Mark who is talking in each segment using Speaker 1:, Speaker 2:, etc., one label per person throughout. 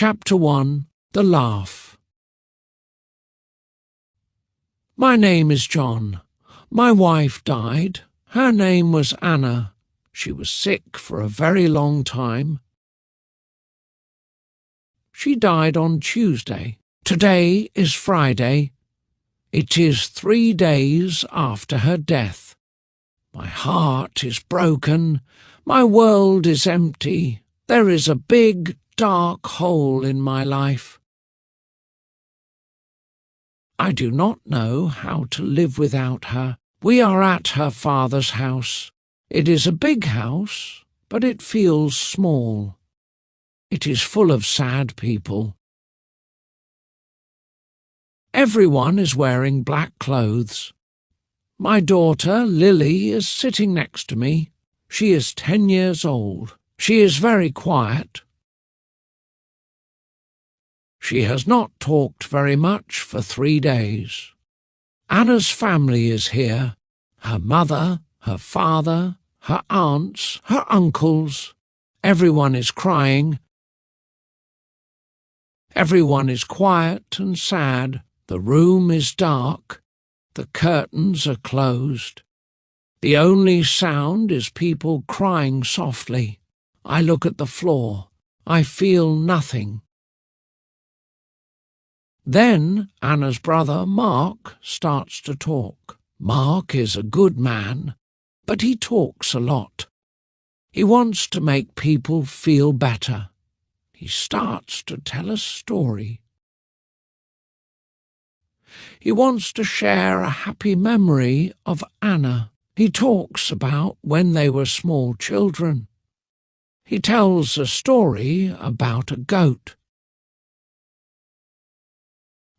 Speaker 1: Chapter 1. The Laugh. My name is John. My wife died. Her name was Anna. She was sick for a very long time. She died on Tuesday. Today is Friday. It is 3 days after her death. My heart is broken. My world is empty. There is a big, dark hole in my life. I do not know how to live without her. We are at her father's house. It is a big house, but it feels small. It is full of sad people. Everyone is wearing black clothes. My daughter, Lily, is sitting next to me. She is 10 years old. She is very quiet. She has not talked very much for 3 days. Anna's family is here. Her mother, her father, her aunts, her uncles. Everyone is crying. Everyone is quiet and sad. The room is dark. The curtains are closed. The only sound is people crying softly. I look at the floor. I feel nothing. Then Anna's brother, Mark, starts to talk. Mark is a good man, but he talks a lot. He wants to make people feel better. He starts to tell a story. He wants to share a happy memory of Anna. He talks about when they were small children. He tells a story about a goat.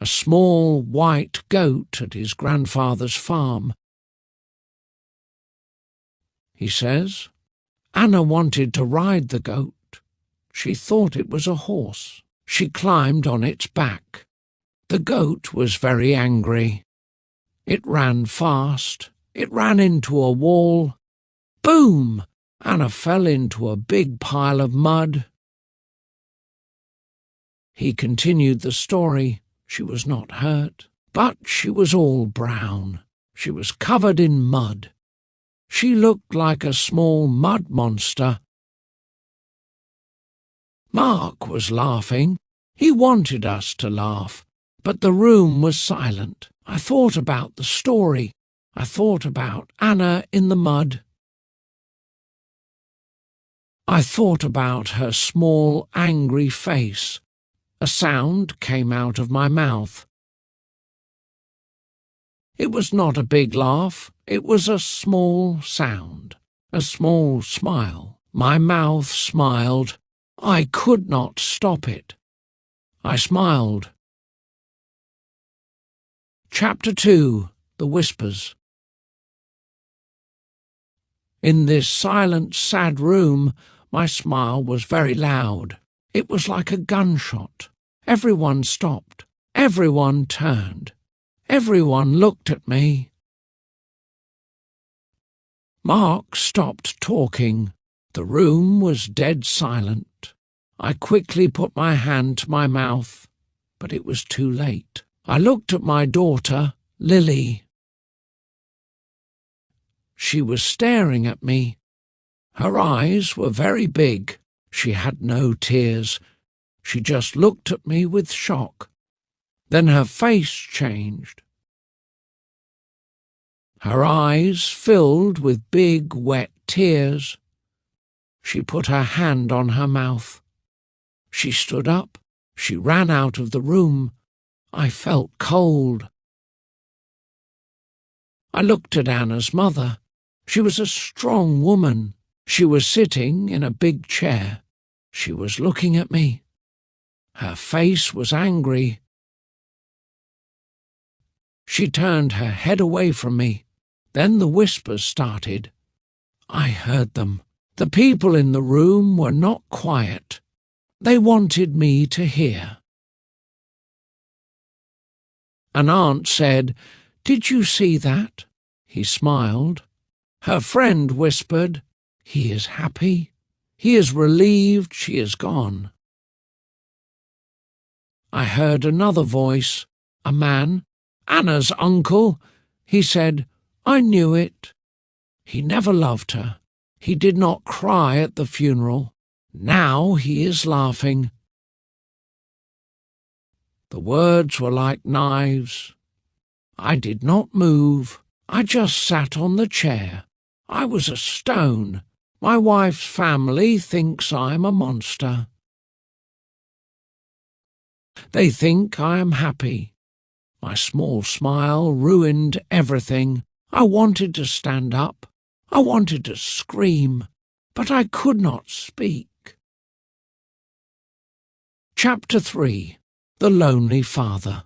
Speaker 1: A small white goat at his grandfather's farm. He says, Anna wanted to ride the goat. She thought it was a horse. She climbed on its back. The goat was very angry. It ran fast. It ran into a wall. Boom! Anna fell into a big pile of mud. He continued the story. She was not hurt, but she was all brown. She was covered in mud. She looked like a small mud monster. Mark was laughing. He wanted us to laugh, but the room was silent. I thought about the story. I thought about Anna in the mud. I thought about her small, angry face. A sound came out of my mouth. It was not a big laugh. It was a small sound, a small smile. My mouth smiled. I could not stop it. I smiled. Chapter 2. The Whispers. In this silent, sad room, my smile was very loud. It was like a gunshot. Everyone stopped. Everyone turned. Everyone looked at me. Mark stopped talking. The room was dead silent. I quickly put my hand to my mouth, but it was too late. I looked at my daughter, Lily. She was staring at me. Her eyes were very big. She had no tears. She just looked at me with shock. Then her face changed. Her eyes filled with big, wet tears. She put her hand on her mouth. She stood up. She ran out of the room. I felt cold. I looked at Anna's mother. She was a strong woman. She was sitting in a big chair. She was looking at me. Her face was angry. She turned her head away from me. Then the whispers started. I heard them. The people in the room were not quiet. They wanted me to hear. An aunt said, "Did you see that?" He smiled. Her friend whispered, "He is happy. He is relieved she is gone." I heard another voice, a man, Anna's uncle. He said, "I knew it." He never loved her. He did not cry at the funeral. Now he is laughing. The words were like knives. I did not move. I just sat on the chair. I was a stone. My wife's family thinks I am a monster. They think I am happy. My small smile ruined everything. I wanted to stand up. I wanted to scream, but I could not speak. Chapter 3. The Lonely Father.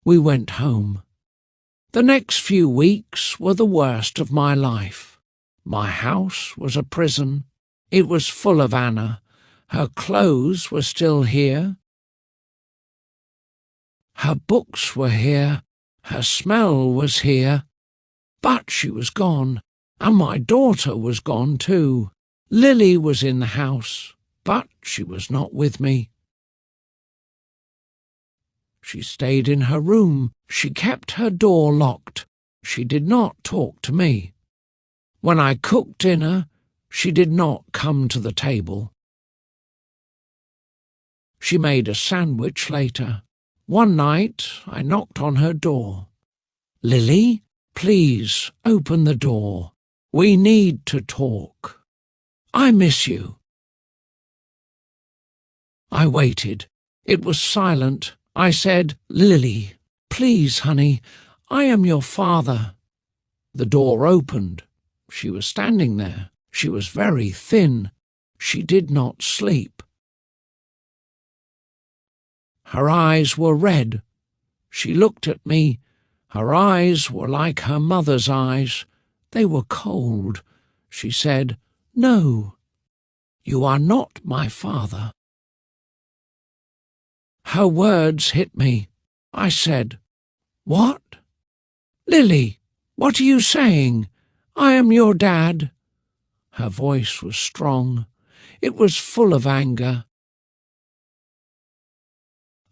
Speaker 1: We went home. The next few weeks were the worst of my life. My house was a prison. It was full of Anna. Her clothes were still here. Her books were here. Her smell was here. But she was gone, and my daughter was gone too. Lily was in the house, but she was not with me. She stayed in her room. She kept her door locked. She did not talk to me. When I cooked dinner, she did not come to the table. She made a sandwich later. One night I knocked on her door. "Lily, please open the door. We need to talk. I miss you." I waited. It was silent. I said, "Lily, please, honey, I am your father." The door opened. She was standing there. She was very thin. She did not sleep. Her eyes were red. She looked at me. Her eyes were like her mother's eyes. They were cold. She said, "No, you are not my father." Her words hit me. I said, "What?" "Lily, what are you saying? I am your dad." Her voice was strong. It was full of anger.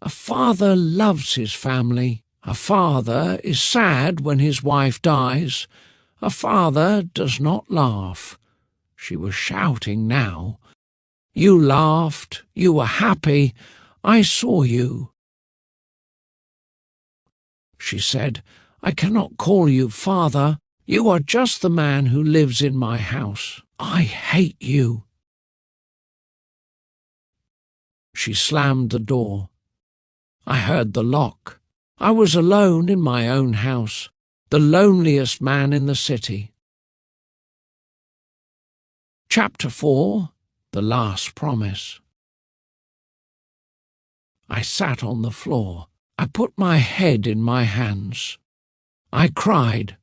Speaker 1: A father loves his family. A father is sad when his wife dies. A father does not laugh. She was shouting now. "You laughed. You were happy. I saw you." She said, "I cannot call you father. You are just the man who lives in my house. I hate you." She slammed the door. I heard the lock. I was alone in my own house, the loneliest man in the city. Chapter 4. The Last Promise. I sat on the floor. I put my head in my hands. I cried.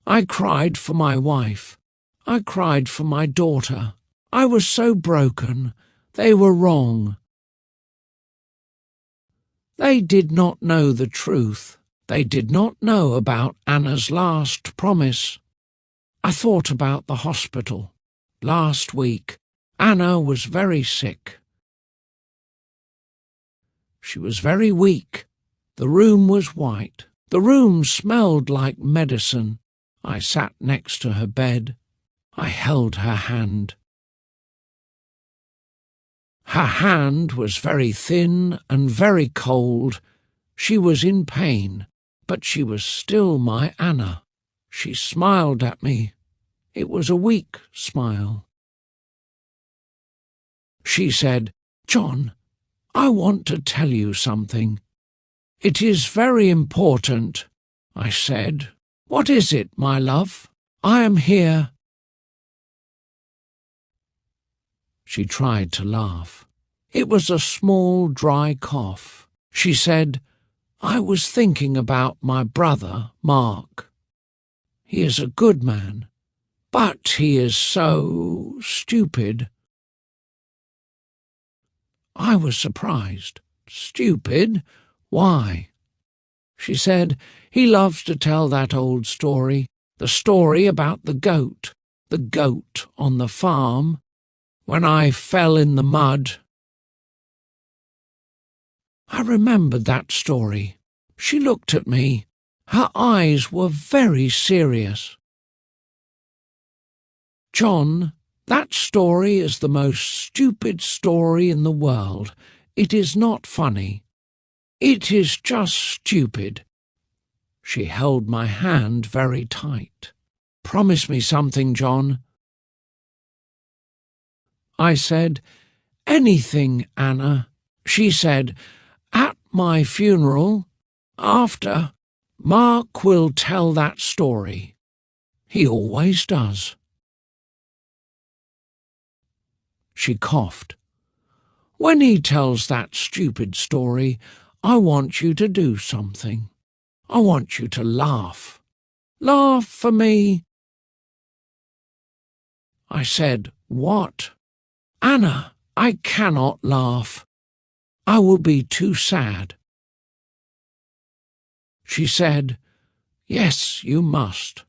Speaker 1: I cried for my wife. I cried for my daughter. I was so broken. They were wrong. They did not know the truth. They did not know about Anna's last promise. I thought about the hospital. Last week, Anna was very sick. She was very weak. The room was white. The room smelled like medicine. I sat next to her bed. I held her hand. Her hand was very thin and very cold. She was in pain, but she was still my Anna. She smiled at me. It was a weak smile. She said, "John, I want to tell you something." "It is very important," I said. "What is it, my love? I am here." She tried to laugh. It was a small, dry cough. She said, "I was thinking about my brother, Mark. He is a good man, but he is so stupid." I was surprised. "Stupid? Why?" She said, "He loves to tell that old story, the story about the goat on the farm. When I fell in the mud, I remembered that story. She looked at me. Her eyes were very serious. "John, that story is the most stupid story in the world. It is not funny. It is just stupid." She held my hand very tight. "Promise me something, John." I said, "Anything, Anna." She said, "At my funeral, after, Mark will tell that story. He always does." She coughed. "When he tells that stupid story, I want you to do something. I want you to laugh. Laugh for me." I said, "What?" "Anna, I cannot laugh. I will be too sad." She said, "Yes, you must.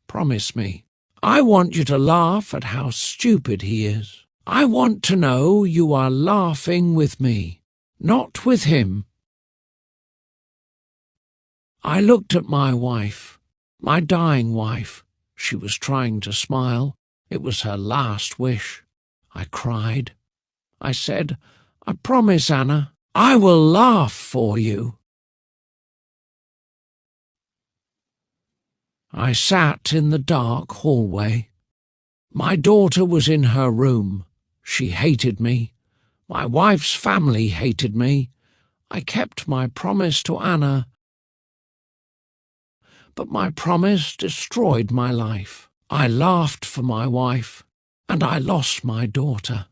Speaker 1: Promise me. I want you to laugh at how stupid he is. I want to know you are laughing with me, not with him." I looked at my wife, my dying wife. She was trying to smile. It was her last wish. I cried. I said, "I promise, Anna, I will laugh for you." I sat in the dark hallway. My daughter was in her room. She hated me. My wife's family hated me. I kept my promise to Anna, but my promise destroyed my life. I laughed for my wife, and I lost my daughter.